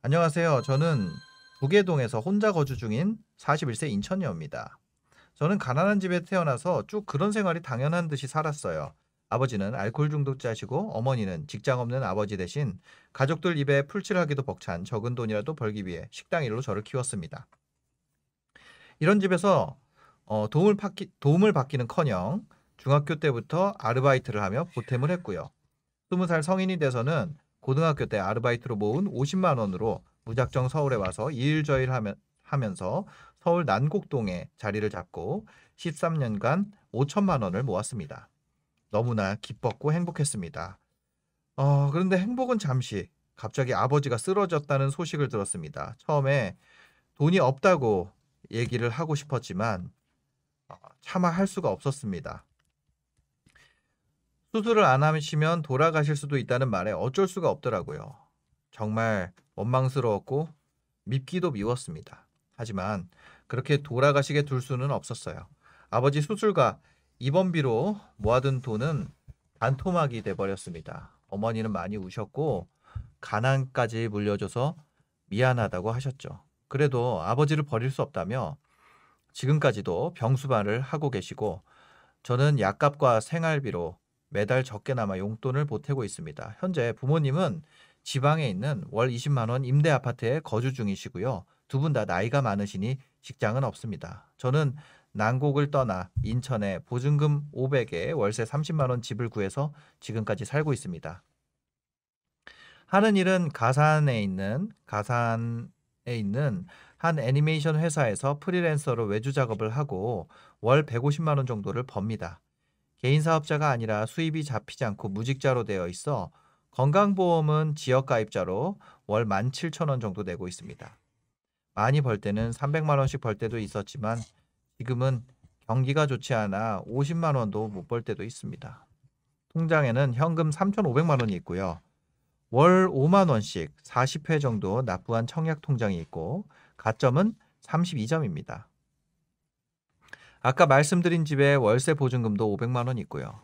안녕하세요. 저는 부계동에서 혼자 거주 중인 41세 인천여입니다. 저는 가난한 집에 태어나서 쭉 그런 생활이 당연한 듯이 살았어요. 아버지는 알코올 중독자시고 어머니는 직장 없는 아버지 대신 가족들 입에 풀칠하기도 벅찬 적은 돈이라도 벌기 위해 식당 일로 저를 키웠습니다. 이런 집에서 도움을 받기는커녕 중학교 때부터 아르바이트를 하며 보탬을 했고요. 20살 성인이 돼서는 고등학교 때 아르바이트로 모은 50만 원으로 무작정 서울에 와서 이일저일 하면서 서울 난곡동에 자리를 잡고 13년간 5천만 원을 모았습니다. 너무나 기뻤고 행복했습니다. 그런데 행복은 잠시, 갑자기 아버지가 쓰러졌다는 소식을 들었습니다. 처음에 돈이 없다고 얘기를 하고 싶었지만 차마 할 수가 없었습니다. 수술을 안 하시면 돌아가실 수도 있다는 말에 어쩔 수가 없더라고요. 정말 원망스러웠고 밉기도 미웠습니다. 하지만 그렇게 돌아가시게 둘 수는 없었어요. 아버지 수술과 입원비로 모아둔 돈은 반토막이 돼버렸습니다. 어머니는 많이 우셨고 가난까지 물려줘서 미안하다고 하셨죠. 그래도 아버지를 버릴 수 없다며 지금까지도 병수발을 하고 계시고 저는 약값과 생활비로 매달 적게나마 용돈을 보태고 있습니다. 현재 부모님은 지방에 있는 월 20만 원 임대 아파트에 거주 중이시고요. 두 분 다 나이가 많으시니 직장은 없습니다. 저는 난곡을 떠나 인천에 보증금 500에 월세 30만 원 집을 구해서 지금까지 살고 있습니다. 하는 일은 가산에 있는 한 애니메이션 회사에서 프리랜서로 외주 작업을 하고 월 150만 원 정도를 법니다. 개인 사업자가 아니라 수입이 잡히지 않고 무직자로 되어 있어 건강보험은 지역가입자로 월 17,000원 정도 내고 있습니다. 많이 벌 때는 300만 원씩 벌 때도 있었지만 지금은 경기가 좋지 않아 50만 원도 못 벌 때도 있습니다. 통장에는 현금 3,500만 원이 있고요. 월 5만 원씩 40회 정도 납부한 청약 통장이 있고 가점은 32점입니다. 아까 말씀드린 집에 월세 보증금도 500만 원 있고요.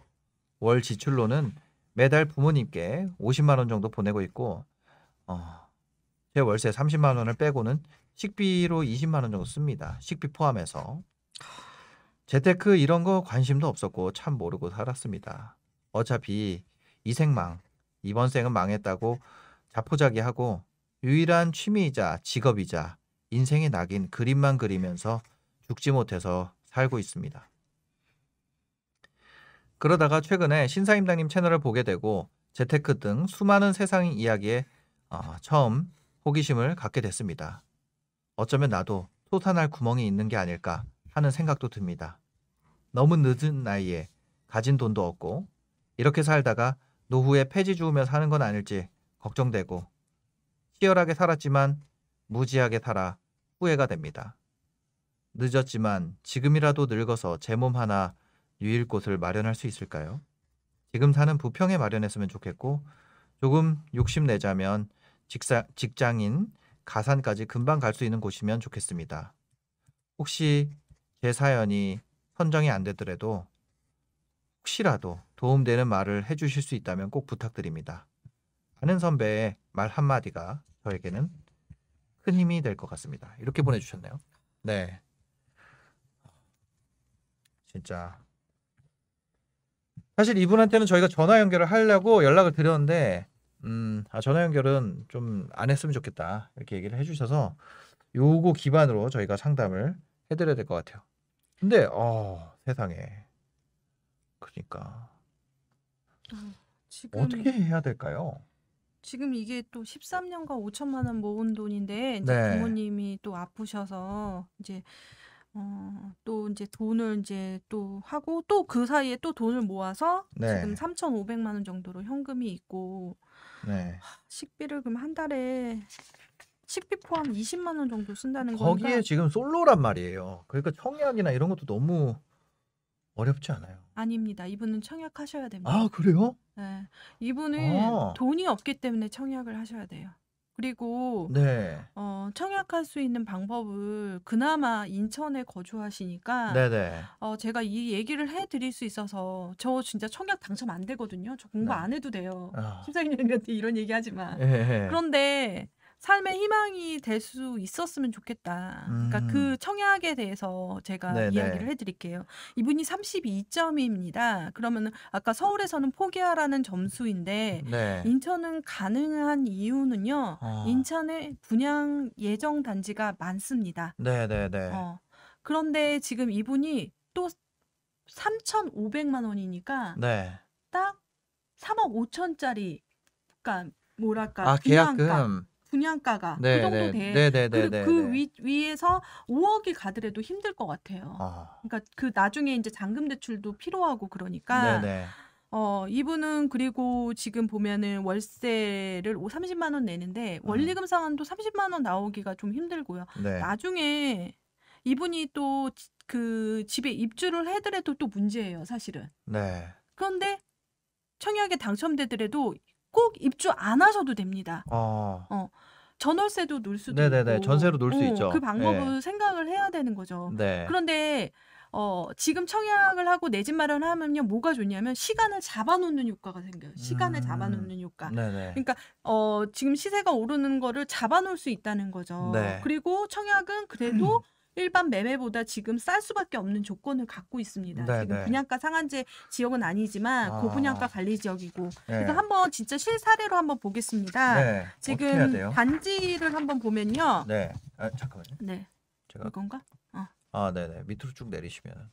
월 지출로는 매달 부모님께 50만 원 정도 보내고 있고 제 월세 30만 원을 빼고는 식비로 20만 원 정도 씁니다. 식비 포함해서. 재테크 이런 거 관심도 없었고 참 모르고 살았습니다. 어차피 이 생망, 이번 생은 망했다고 자포자기하고 유일한 취미이자 직업이자 인생의 낙인 그림만 그리면서 죽지 못해서 살고 있습니다. 그러다가 최근에 신사임당님 채널을 보게 되고 재테크 등 수많은 세상 이야기에 처음 호기심을 갖게 됐습니다. 어쩌면 나도 솟아날 구멍이 있는 게 아닐까 하는 생각도 듭니다. 너무 늦은 나이에 가진 돈도 없고 이렇게 살다가 노후에 폐지 주우며 사는 건 아닐지 걱정되고 치열하게 살았지만 무지하게 살아 후회가 됩니다. 늦었지만 지금이라도 늙어서 제 몸 하나 누일 곳을 마련할 수 있을까요? 지금 사는 부평에 마련했으면 좋겠고 조금 욕심내자면 직장인 가산까지 금방 갈 수 있는 곳이면 좋겠습니다. 혹시 제 사연이 선정이 안 되더라도 혹시라도 도움되는 말을 해주실 수 있다면 꼭 부탁드립니다. 아는 선배의 말 한마디가 저에게는 큰 힘이 될 것 같습니다. 이렇게 보내주셨네요. 네, 진짜. 사실 이분한테는 저희가 전화 연결을 하려고 연락을 드렸는데 전화 연결은 좀 안 했으면 좋겠다 이렇게 얘기를 해주셔서 요거 기반으로 저희가 상담을 해드려야 될 것 같아요. 근데 세상에 그러니까 지금 어떻게 해야 될까요? 지금 이게 또 13년간 5천만 원 모은 돈인데 이제 네, 부모님이 또 아프셔서 이제 또 이제 돈을 이제 또 하고 또 그 사이에 또 돈을 모아서 지금 네, 3,500만 원 정도로 현금이 있고 네. 식비를 그럼 한 달에 식비 포함 20만 원 정도 쓴다는 거기에 거니까 지금 솔로란 말이에요. 그러니까 청약이나 이런 것도 너무 어렵지 않아요? 아닙니다. 이분은 청약하셔야 아, 됩니다. 그래요? 네. 이분은 아, 돈이 없기 때문에 청약을 하셔야 돼요. 그리고 네, 청약할 수 있는 방법을 그나마 인천에 거주하시니까 네네, 제가 이 얘기를 해드릴 수 있어서 저 진짜 청약 당첨 안 되거든요. 저 공부 네. 안 해도 돼요. 아, 심사위원한테 이런 얘기하지만. 예, 예. 그런데 삶의 희망이 될 수 있었으면 좋겠다. 그러니까 그 음. 청약에 대해서 제가 이야기를 네네. 해드릴게요. 이분이 32점입니다. 그러면 아까 서울에서는 포기하라는 점수인데 네. 인천은 가능한 이유는요. 어. 인천에 분양 예정 단지가 많습니다. 네네네. 그런데 지금 이분이 또 3,500만 원이니까 네. 딱 3억 5천짜리, 그러니까 뭐랄까 아, 계약금. 분양가가 그 정도 네네. 돼. 그리고 그 네네네네네. 위에서 5억이 가더라도 힘들 것 같아요. 어. 그러니까 그 나중에 이제 잔금 대출도 필요하고 그러니까 네네. 이분은 그리고 지금 보면은 월세를 30만 원 내는데 원리금 상환도 30만 원 나오기가 좀 힘들고요. 네. 나중에 이분이 또 그 집에 입주를 해더라도 또 문제예요, 사실은. 네. 그런데 청약에 당첨되더라도 꼭 입주 안 하셔도 됩니다. 어. 전월세도 넣을 수도 네네네. 있고, 전세로 놀 수 그 있죠. 예. 방법을 생각을 해야 되는 거죠. 네. 그런데 지금 청약을 하고 내 집 마련하면요, 뭐가 좋냐면 시간을 잡아놓는 효과가 생겨요. 시간을 잡아놓는 효과. 네네. 그러니까 지금 시세가 오르는 거를 잡아놓을 수 있다는 거죠. 네. 그리고 청약은 그래도 일반 매매보다 지금 쌀 수밖에 없는 조건을 갖고 있습니다. 지금 네네. 분양가 상한제 지역은 아니지만 아. 고분양가 관리 지역이고. 네. 그래서 한번 진짜 실사례로 한번 보겠습니다. 네. 어떻게 해야 지금 돼요? 단지를 한번 보면요. 네. 아, 잠깐만요. 네, 제가 이건가? 아, 네네. 밑으로 쭉 내리시면.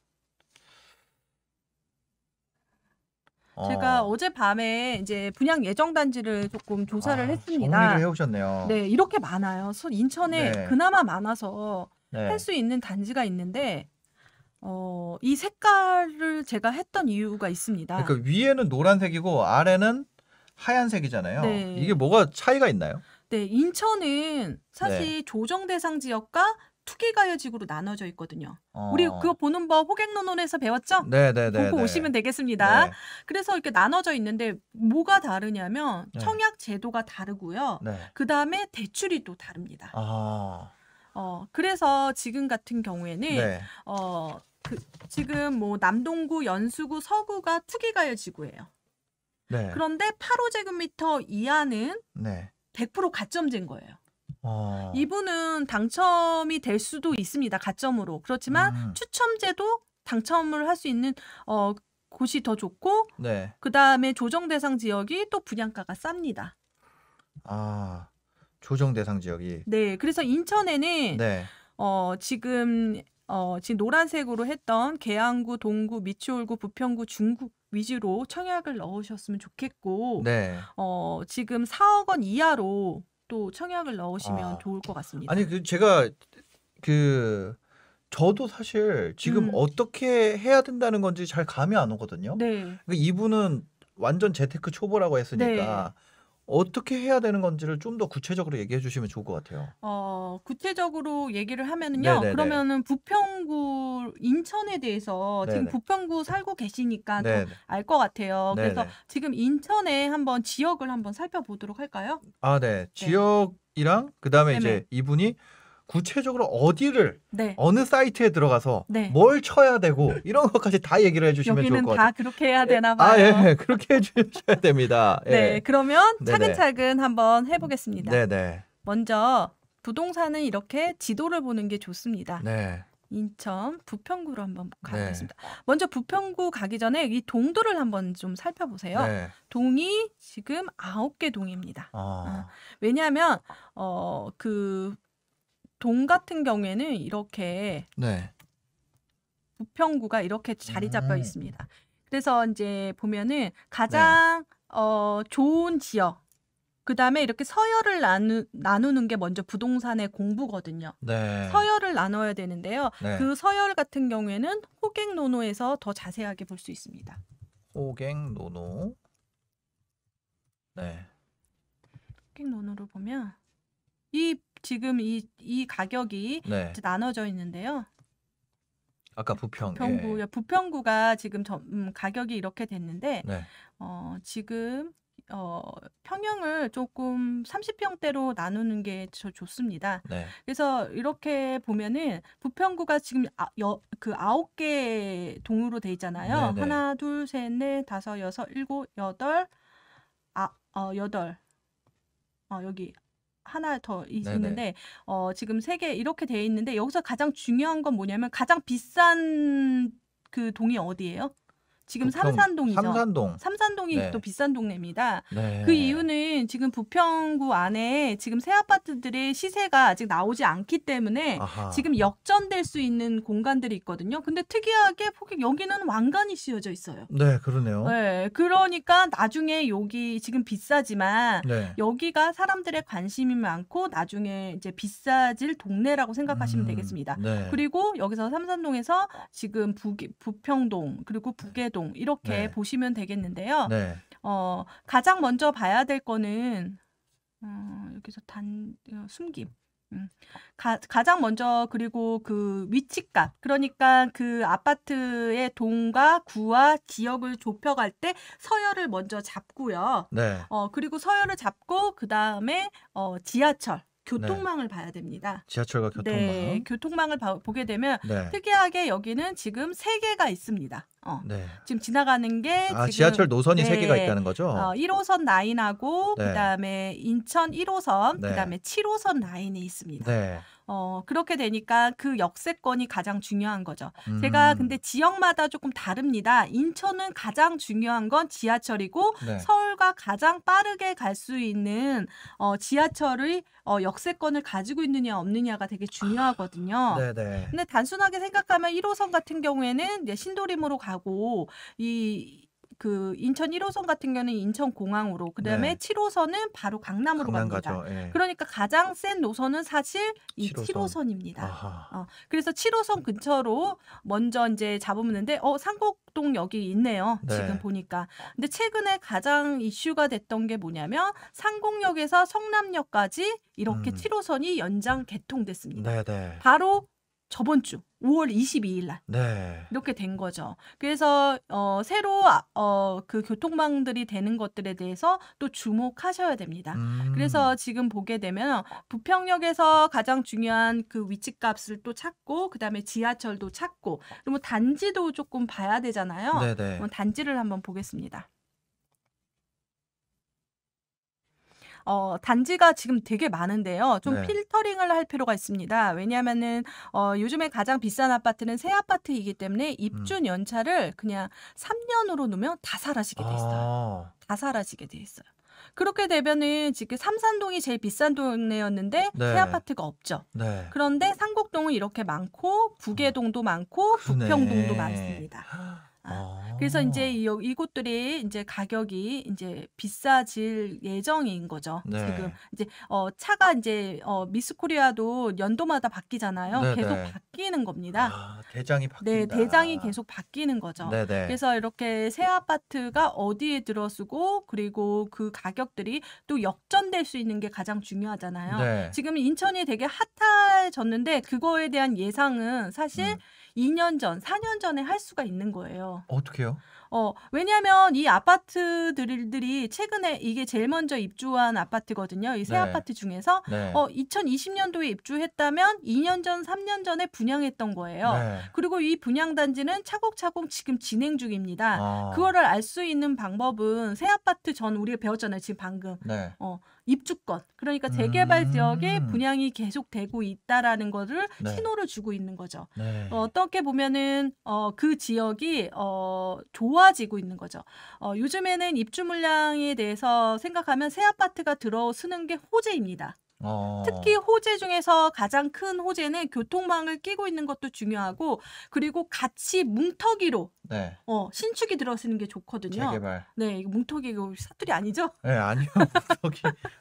제가 어젯밤에 이제 분양 예정 단지를 조금 조사를 정리를 했습니다. 해오셨네요. 네, 이렇게 많아요. 인천에 네. 그나마 많아서 네. 할 수 있는 단지가 있는데 이 색깔을 제가 했던 이유가 있습니다. 그러니까 위에는 노란색이고 아래는 하얀색이잖아요. 네. 이게 뭐가 차이가 있나요? 네, 인천은 사실 조정 대상 지역과 투기가요지구로 나눠져 있거든요. 우리 그거 보는 법 호객논논에서 배웠죠? 네네네. 보고 오시면 되겠습니다. 네. 그래서 이렇게 나눠져 있는데 뭐가 다르냐면 네. 청약 제도가 다르고요. 네. 그 다음에 대출이 또 다릅니다. 아. 그래서 지금 같은 경우에는 네. 지금 뭐 남동구, 연수구, 서구가 투기가요지구예요. 네. 그런데 8호제곱미터 이하는 네. 100% 가점제인 거예요. 어. 이분은 당첨이 될 수도 있습니다. 가점으로. 그렇지만 추첨제도 당첨을 할 수 있는 곳이 더 좋고 네. 그다음에 조정 대상 지역이 또 분양가가 쌉니다. 아. 조정 대상 지역이. 네. 그래서 인천에는 네. 지금 노란색으로 했던 계양구, 동구, 미추홀구, 부평구, 중구 위주로 청약을 넣으셨으면 좋겠고 네. 지금 4억 원 이하로 또 청약을 넣으시면 좋을 것 같습니다. 아니 제가 저도 사실 지금 어떻게 해야 된다는 건지 잘 감이 안 오거든요. 네. 그러니까 이분은 완전 재테크 초보라고 했으니까 어떻게 해야 되는 건지를 좀 더 구체적으로 얘기해 주시면 좋을 것 같아요. 구체적으로 얘기를 하면은요. 네네네. 그러면은 부평구 인천에 대해서 지금 네네. 부평구 살고 계시니까 네네. 더 알 것 같아요. 그래서 네네. 지금 인천에 한번 지역을 한번 살펴보도록 할까요? 아, 네. 지역이랑 그다음에 이제 네네. 이분이 구체적으로 어디를 네. 어느 사이트에 들어가서 네. 뭘 쳐야 되고 이런 것까지 다 얘기를 해주시면 좋을 여기는 것 다 같아요. 그렇게 해야 되나 봐요. 아, 예, 그렇게 해주셔야 됩니다. 예. 네, 그러면 네네. 차근차근 한번 해보겠습니다. 네네. 먼저 부동산은 이렇게 지도를 보는 게 좋습니다. 네. 인천 부평구로 한번 네. 가보겠습니다. 먼저 부평구 가기 전에 이 동도를 한번 좀 살펴보세요. 네. 동이 지금 9개 동입니다. 아. 왜냐하면 그 동 같은 경우에는 이렇게 네. 부평구가 이렇게 자리 잡혀 있습니다. 그래서 이제 보면은 가장 좋은 지역, 그 다음에 이렇게 서열을 나누는 게 먼저 부동산의 공부거든요. 네. 서열을 나눠야 되는데요. 네. 그 서열 같은 경우에는 호객노노에서 더 자세하게 볼 수 있습니다. 호객노노. 네. 호객노노로 보면 지금 이 가격이 네. 이제 나눠져 있는데요. 아까 부평. 부평구, 부평구가 지금 가격이 이렇게 됐는데 네. 지금 평형을 조금 30평대로 나누는 게 좋습니다. 네. 그래서 이렇게 보면은 부평구가 지금 그 9개 동으로 돼 있잖아요. 네네. 하나, 둘, 셋, 넷, 다섯, 여섯, 일곱, 여덟, 여덟. 여기 하나 더 네네. 있는데 지금 3개 이렇게 돼 있는데 여기서 가장 중요한 건 뭐냐면 가장 비싼 그 동이 어디예요? 지금 삼산동이죠. 삼산동. 삼산동이 네. 또 비싼 동네입니다. 그 네. 이유는 지금 부평구 안에 지금 새 아파트들의 시세가 아직 나오지 않기 때문에 아하. 지금 역전될 수 있는 공간들이 있거든요. 근데 특이하게 여기는 왕관이 씌워져 있어요. 네, 그러네요. 네, 그러니까 나중에 여기 지금 비싸지만 네. 여기가 사람들의 관심이 많고 나중에 이제 비싸질 동네라고 생각하시면 되겠습니다. 네. 그리고 여기서 삼산동에서 지금 부평동 그리고 부계동 이렇게 네. 보시면 되겠는데요. 네. 가장 먼저 봐야 될 거는 여기서 숨김. 가장 먼저 그리고 그 위치값 그러니까 그 아파트의 동과 구와 지역을 좁혀갈 때 서열을 먼저 잡고요. 네. 그리고 서열을 잡고 그 다음에 지하철 교통망을 봐야 됩니다. 지하철과 교통망. 네, 교통망을 보게 되면 네. 특이하게 여기는 지금 3개가 있습니다. 네. 지금 지나가는 게 지금 지하철 노선이 3개가 네, 있다는 거죠? 1호선 라인하고 네. 그다음에 인천 1호선, 네. 그다음에 7호선 라인이 있습니다. 네. 그렇게 되니까 그 역세권이 가장 중요한 거죠. 제가 근데 지역마다 조금 다릅니다. 인천은 가장 중요한 건 지하철이고 네. 서울과 가장 빠르게 갈 수 있는 지하철의 역세권을 가지고 있느냐 없느냐가 되게 중요하거든요. 네네. 근데 단순하게 생각하면 1호선 같은 경우에는 이제 신도림으로 가고 그 인천 1호선 같은 경우는 인천공항으로 그다음에 네. 7호선은 바로 강남으로 강남 갑니다. 가죠. 예. 그러니까 가장 센 노선은 사실 이 7호선. 7호선입니다. 아하. 그래서 7호선 근처로 먼저 이제 잡으면 되는데 상곡동 여기 있네요. 네. 지금 보니까. 근데 최근에 가장 이슈가 됐던 게 뭐냐면 상곡역에서 성남역까지 이렇게 7호선이 연장 개통됐습니다. 네네. 바로 저번 주 5월 22일 날 네. 이렇게 된 거죠. 그래서 새로 그 교통망들이 되는 것들에 대해서 또 주목하셔야 됩니다. 그래서 지금 보게 되면 부평역에서 가장 중요한 그 위치값을 또 찾고 그다음에 지하철도 찾고 그리고 단지도 조금 봐야 되잖아요. 네네. 그럼 단지를 한번 보겠습니다. 단지가 지금 되게 많은데요. 좀 네. 필터링을 할 필요가 있습니다. 왜냐하면은 요즘에 가장 비싼 아파트는 새 아파트이기 때문에 입주 연차를 그냥 3년으로 놓으면 다 사라지게 돼 있어요. 다 사라지게 돼 있어요. 그렇게 되면은 지금 삼산동이 제일 비싼 동네였는데 네. 새 아파트가 없죠. 네. 그런데 상곡동은 이렇게 많고 부계동도 많고 그러네. 부평동도 많습니다. 그래서 이제 이곳들이 이제 가격이 이제 비싸질 예정인 거죠. 네. 지금 이제 차가 이제 미스코리아도 연도마다 바뀌잖아요. 네네. 계속 바뀌는 겁니다. 대장이 바뀐다. 네, 대장이 계속 바뀌는 거죠. 네네. 그래서 이렇게 새 아파트가 어디에 들어서고 그리고 그 가격들이 또 역전될 수 있는 게 가장 중요하잖아요. 네. 지금 인천이 되게 핫해졌는데 그거에 대한 예상은 사실 2년 전, 4년 전에 할 수가 있는 거예요. 어떻게요? 왜냐하면 이 아파트들이 최근에 이게 제일 먼저 입주한 아파트거든요. 이 새 네. 아파트 중에서 네. 2020년도에 입주했다면 2년 전, 3년 전에 분양했던 거예요. 네. 그리고 이 분양 단지는 차곡차곡 지금 진행 중입니다. 아. 그거를 알 수 있는 방법은 새 아파트 전 우리가 배웠잖아요. 지금 방금. 네. 입주권. 그러니까 재개발 지역에 음. 분양이 계속되고 있다라는 것을 네. 신호를 주고 있는 거죠. 네. 어떻게 보면은 그 지역이 좋아지고 있는 거죠. 요즘에는 입주 물량에 대해서 생각하면 새 아파트가 들어서는 게 호재입니다. 특히 호재 중에서 가장 큰 호재는 교통망을 끼고 있는 것도 중요하고 그리고 같이 뭉터기로 네. 신축이 들어서는 게 좋거든요. 재개발. 네, 이거 뭉터기 사투리 아니죠? 네, 아니요.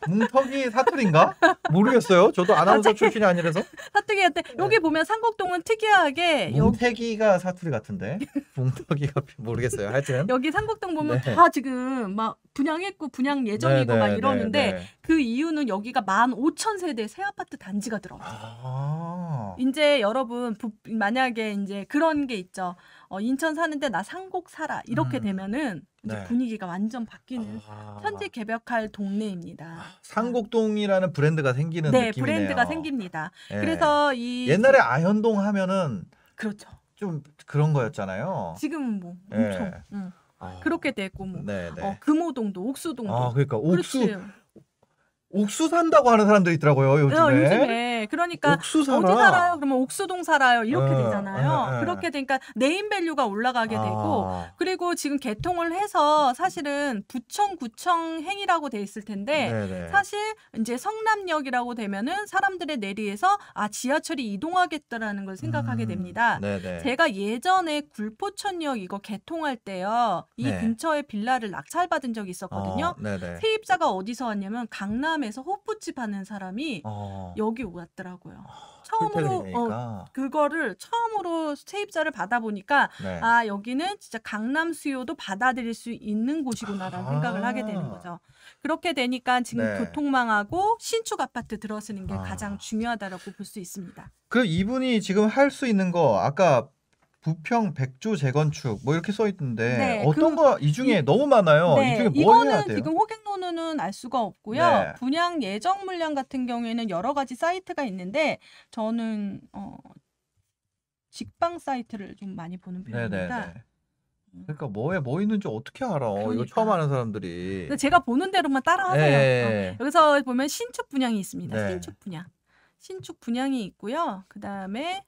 뭉터기 사투리인가? 모르겠어요. 저도 아나운서 출신이 아니라서. 사투리한테 여기 보면 상곡동은 특이하게 뭉태기가 사투리 같은데. 뭉터기가 모르겠어요. 하여튼. 여기 상곡동 보면 네. 다 지금 막 분양했고 분양 예정이고 막 이러는데 그 이유는 여기가 15,000세대 새 아파트 단지가 들어가요. 이제 여러분 만약에 이제 그런 게 있죠. 인천 사는데 나 상곡 살아 이렇게 되면은 이제 네. 분위기가 완전 바뀌는 현재 개벽할 동네입니다. 상곡동이라는 브랜드가 생기는 네, 느낌이네요. 브랜드가 생깁니다. 네. 그래서 옛날에 아현동 하면은 그렇죠. 좀 그런 거였잖아요. 지금은 뭐 네. 엄청 그렇게 되고 뭐 네, 네. 금호동도 옥수동도 그러니까 옥수 그렇지. 옥수 산다고 하는 사람들이 있더라고요, 요즘에. 요즘에. 그러니까 옥수 어디 사라. 살아요? 그러면 옥수동 살아요. 이렇게 예, 되잖아요. 예, 예. 그렇게 되니까 네임 밸류가 올라가게 되고 아, 그리고 지금 개통을 해서 사실은 부청, 구청 행이라고 돼 있을 텐데 네네. 사실 이제 성남역이라고 되면은 사람들의 내리에서 지하철이 이동하겠다라는 걸 생각하게 됩니다. 네네. 제가 예전에 굴포천역 이거 개통할 때요. 이 네. 근처에 빌라를 낙찰받은 적이 있었거든요. 네네. 세입자가 어디서 왔냐면 강남에서 호프집 하는 사람이 어, 여기 왔더라고요. 출퇴근이 처음으로 되니까. 그거를 처음으로 세입자를 받아보니까 네. 여기는 진짜 강남 수요도 받아들일 수 있는 곳이구나라는 생각을 하게 되는 거죠. 그렇게 되니까 지금 네. 교통망하고 신축 아파트 들어서는 게 아. 가장 중요하다라고 볼 수 있습니다. 그 이분이 지금 할 수 있는 거 아까 부평 백조 재건축 뭐 이렇게 써 있던데 네, 어떤 거 이 중에 이- 너무 많아요. 이 네, 중에 뭘 해야 이거는 돼요? 지금 호객노는은 알 수가 없고요. 네. 분양 예정 물량 같은 경우에는 여러 가지 사이트가 있는데 저는 직방 사이트를 좀 많이 보는 편입니다. 네네네. 그러니까 뭐 있는지 어떻게 알아? 이거 그러니까. 처음 하는 사람들이. 근데 제가 보는 대로만 따라하세요. 네. 여기서 보면 신축 분양이 있습니다. 네. 신축 분양. 신축 분양이 있고요. 그다음에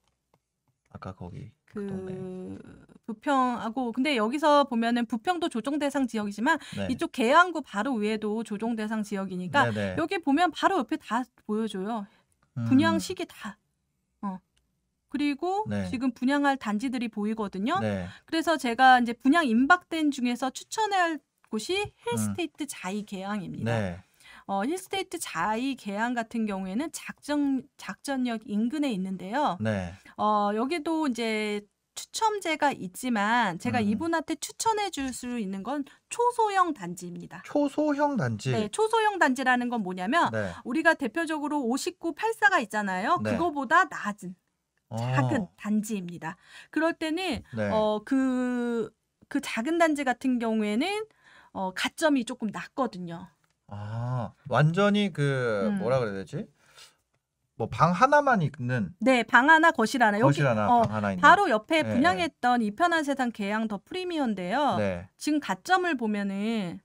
아까 거기 그 동네. 부평하고 근데 여기서 보면은 부평도 조정 대상 지역이지만 네. 이쪽 계양구 바로 위에도 조정 대상 지역이니까 네네. 여기 보면 바로 옆에 다 보여줘요. 분양 시기 다. 그리고 네. 지금 분양할 단지들이 보이거든요. 네. 그래서 제가 이제 분양 임박된 중에서 추천해야 할 곳이 힐스테이트 자이 계양입니다. 네. 힐스테이트 자이 계양 같은 경우에는 작전역 인근에 있는데요. 네. 여기도 이제 추첨제가 있지만 제가 이분한테 추천해 줄 수 있는 건 초소형 단지입니다. 초소형 단지. 네, 초소형 단지라는 건 뭐냐면 네. 우리가 대표적으로 59, 84가 있잖아요. 네. 그거보다 낮은 작은 어. 단지입니다. 그럴 때는 네. 그 작은 단지 같은 경우에는 가점이 조금 낮거든요. 완전히 뭐라 그래야 되지? 뭐 방 하나만 있는 네, 방 하나, 거실 하나. 거실 하나, 방 하나 있는. 바로 옆에 네, 분양했던 이편한 세상 계양 더 프리미엄인데요. 네. 지금 가점을 보면은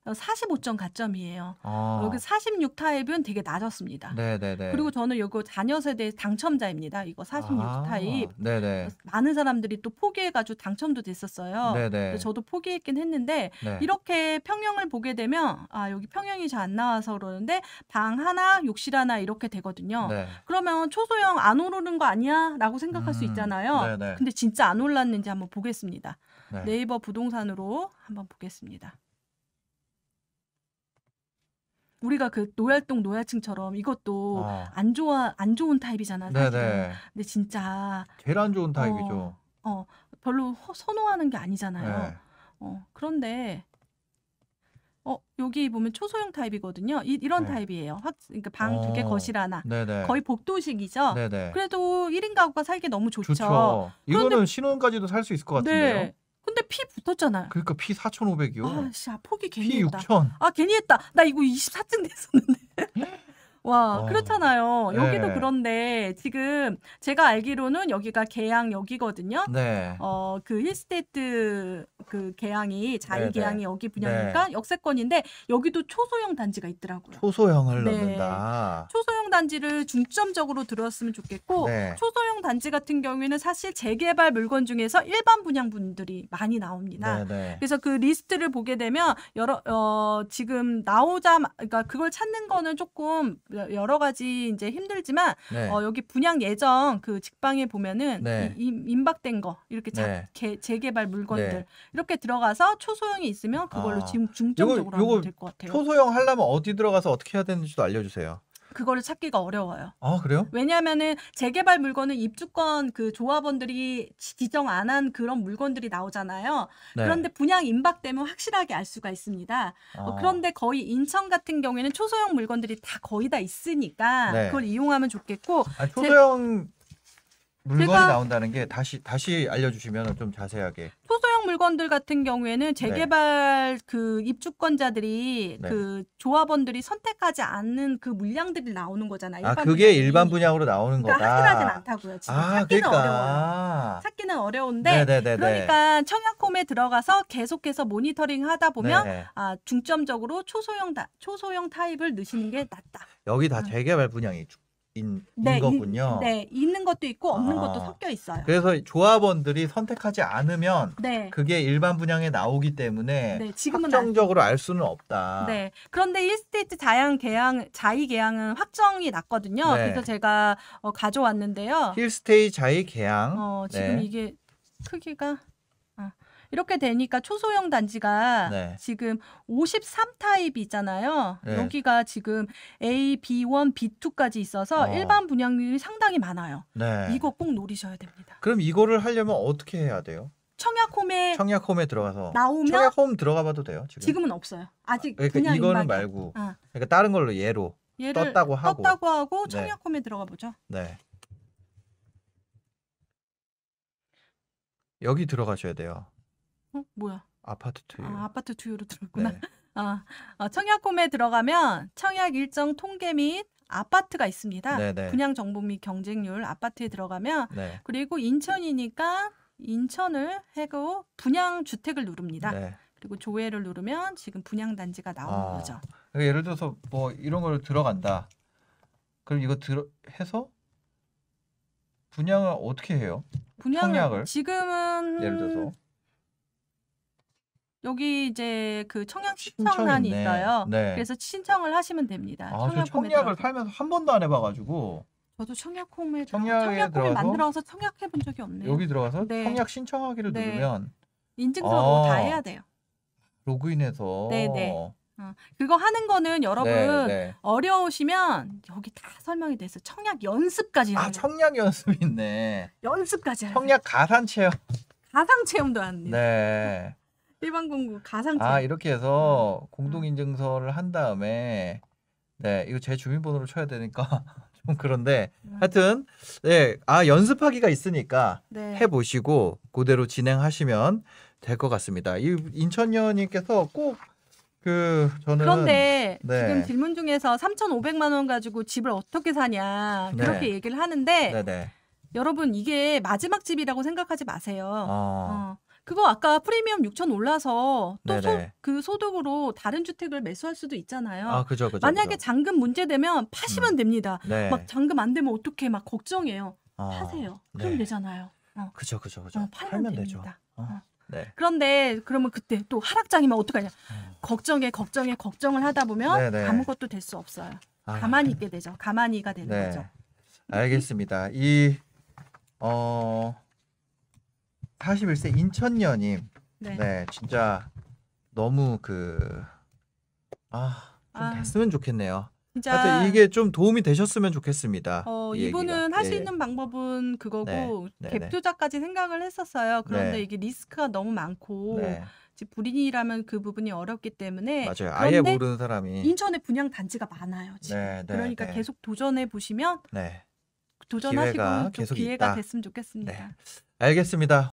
45점 가점이에요. 여기 46 타입은 되게 낮았습니다. 네네네. 그리고 저는 이거 자녀 세대 당첨자입니다. 이거 46 타입. 네네. 많은 사람들이 또 포기해가지고 당첨도 됐었어요. 네네. 그래서 저도 포기했긴 했는데 네. 이렇게 평형을 보게 되면 여기 평형이 잘 안 나와서 그러는데 방 하나, 욕실 하나 이렇게 되거든요. 네. 그러면 초소형 안 오르는 거 아니야? 라고 생각할 수 있잖아요. 네네. 근데 진짜 안 올랐는지 한번 보겠습니다. 네. 네이버 부동산으로 한번 보겠습니다. 우리가 그 노얄동 노얄층처럼 이것도 안 좋은 타입이잖아, 사실은. 네네. 근데 진짜 제일 안 좋은 타입이죠. 별로 선호하는 게 아니잖아요. 네. 그런데 여기 보면 초소형 타입이거든요. 이런 네. 타입이에요. 그러니까 방 2개 거실 하나. 네네. 거의 복도식이죠. 네네. 그래도 1인 가구가 살기 너무 좋죠. 좋죠. 이거는 신혼까지도 살 수 있을 것 같은데요. 네. 근데 피 붙었잖아요. 그러니까 피 4,500이요. 포기 괜히 피 했다. 6,000. 괜히 했다. 나 이거 24층 됐었는데. 와, 그렇잖아요. 네. 여기도 그런데 지금 제가 알기로는 여기가 계양역이거든요. 네. 그 힐스테이트 그 계양이 자이 네네. 계양이 여기 분양이니까 역세권인데 여기도 초소형 단지가 있더라고요. 초소형을 네. 넣는다. 초소형 단지를 중점적으로 들었으면 좋겠고 네. 초소형 단지 같은 경우에는 사실 재개발 물건 중에서 일반 분양분들이 많이 나옵니다. 네네. 그래서 그 리스트를 보게 되면 지금 그러니까 그걸 찾는 거는 조금 여러 가지 이제 힘들지만 네. 여기 분양 예정 그 직방에 보면은 네. 임박된 거 이렇게 네. 재개발 물건들 네. 이렇게 들어가서 초소형이 있으면 그걸로 지금 중점적으로 요거 하면 될 것 같아요. 초소형 하려면 어디 들어가서 어떻게 해야 되는지도 알려주세요. 그거를 찾기가 어려워요. 그래요? 왜냐하면은 재개발 물건은 입주권 그 조합원들이 지정 안 한 그런 물건들이 나오잖아요. 네. 그런데 분양 임박되면 확실하게 알 수가 있습니다. 그런데 거의 인천 같은 경우에는 초소형 물건들이 다 거의 다 있으니까 네. 그걸 이용하면 좋겠고 초소형 물건이 나온다는 게 다시 알려주시면 좀 자세하게. 초소형 물건들 같은 경우에는 네. 재개발 그 입주권자들이 네. 그 조합원들이 선택하지 않는 그 물량들이 나오는 거잖아요. 아, 일반 그게 분양이. 일반 분양으로 나오는 그러니까 확실하진 거다. 않다고요. 지금 아, 찾기는 어려워요. 그러니까. 찾기는 어려운데 네네네네. 그러니까 청약홈에 들어가서 계속해서 모니터링 하다 보면 네. 중점적으로 초소형 타입을 넣으시는 게 낫다. 여기 다 아. 재개발 분양이 인 네, 거군요. 네, 있는 것도 있고 없는 것도 아. 섞여 있어요. 그래서 조합원들이 선택하지 않으면 네. 그게 일반 분양에 나오기 때문에 네, 지금은 확정적으로 알 수는 없다. 네. 그런데 1스테이트 자의 계양은 확정이 났거든요. 네. 그래서 제가 가져왔는데요. 힐스테이 자이 계양. 지금 네. 이게 크기가 이렇게 되니까 초소형 단지가 네. 지금 53 타입이 있잖아요. 네. 여기가 지금 A, B1, B2까지 있어서 일반 분양률이 상당히 많아요. 네. 이거 꼭 노리셔야 됩니다. 그럼 이거를 하려면 어떻게 해야 돼요? 청약홈에 청약홈에 들어가서 나오면 청약홈 들어가 봐도 돼요, 지금? 지금은 없어요. 아직 그러니까 그냥 이거는 임박이야. 말고 그러니까 다른 걸로 예로 얘를 떴다고 하고. 네. 청약홈에 들어가 보죠. 네. 여기 들어가셔야 돼요. 뭐야? 아파트 투유. 아파트 투유로 들어갔구나. 네. 청약홈에 들어가면 청약 일정 통계 및 아파트가 있습니다. 네네. 분양 정보 및 경쟁률 아파트에 들어가면 네. 그리고 인천이니까 인천을 해고 분양 주택을 누릅니다. 네. 그리고 조회를 누르면 지금 분양 단지가 나오는 거죠. 그러니까 예를 들어서 뭐 이런 걸 들어간다. 그럼 이거 해서 분양을 어떻게 해요? 청약을? 지금은 예를 들어서 여기 이제 그 청약 신청이 신청란이 있네. 있어요. 네. 그래서 신청을 하시면 됩니다. 저 청약홈에 청약을 들어가. 살면서 한 번도 안 해봐가지고 저도 청약홈에 청약에 들어가서 만들어서 청약해 본 적이 없네요. 여기 들어가서 네. 청약 신청하기를 네. 누르면 인증서도 다 해야 돼요. 로그인해서 네네. 그거 하는 거는 여러분 네. 어려우시면 여기 다 설명이 돼 있어요. 청약 연습까지 해요. 청약 연습 있네. 연습까지 해요. 청약 가산 체험. 가상 체험도 합니다. 네. 일반 공부 가상 체험. 이렇게 해서 공동 인증서를 한 다음에 네, 이거 제 주민번호를 쳐야 되니까 좀 그런데 하여튼 네, 연습하기가 있으니까 네. 해보시고 그대로 진행하시면 될 것 같습니다. 이 인천여님께서 꼭 저는 그런데 네. 지금 질문 중에서 3,500만 원 가지고 집을 어떻게 사냐 네. 그렇게 얘기를 하는데 네네. 여러분 이게 마지막 집이라고 생각하지 마세요. 어. 그거 아까 프리미엄 6천 올라서 또 네네. 그 소득으로 다른 주택을 매수할 수도 있잖아요. 그죠. 만약에 잔금 문제되면 파시면 됩니다. 네. 막 잔금 안 되면 어떻게 막 걱정해요. 파세요. 네. 그럼 되잖아요. 그죠. 팔면 되죠. 됩니다. 네. 그런데 그러면 그때 또 하락장이면 어떡하냐. 걱정을 하다 보면 네네. 아무것도 될 수 없어요. 가만히 있게 되죠. 가만히가 되는 네. 거죠. 알겠습니다. 41세 인천여님. 네, 진짜 너무 좀 됐으면 좋겠네요. 진짜 하여튼 이게 좀 도움이 되셨으면 좋겠습니다. 이 이분은 얘기가. 할 수 있는 방법은 그거고 네. 갭 투자까지 생각을 했었어요. 그런데 네. 이게 리스크가 너무 많고 네, 지금 불인이라면 그 부분이 어렵기 때문에 맞아요. 아예 그런데 모르는 사람이. 인천에 분양 단지가 많아요. 지금. 네, 그러니까 네. 계속 도전해 보시면 네, 도전하시고 기회가 좀 계속 기회가 있다. 됐으면 좋겠습니다. 네. 알겠습니다.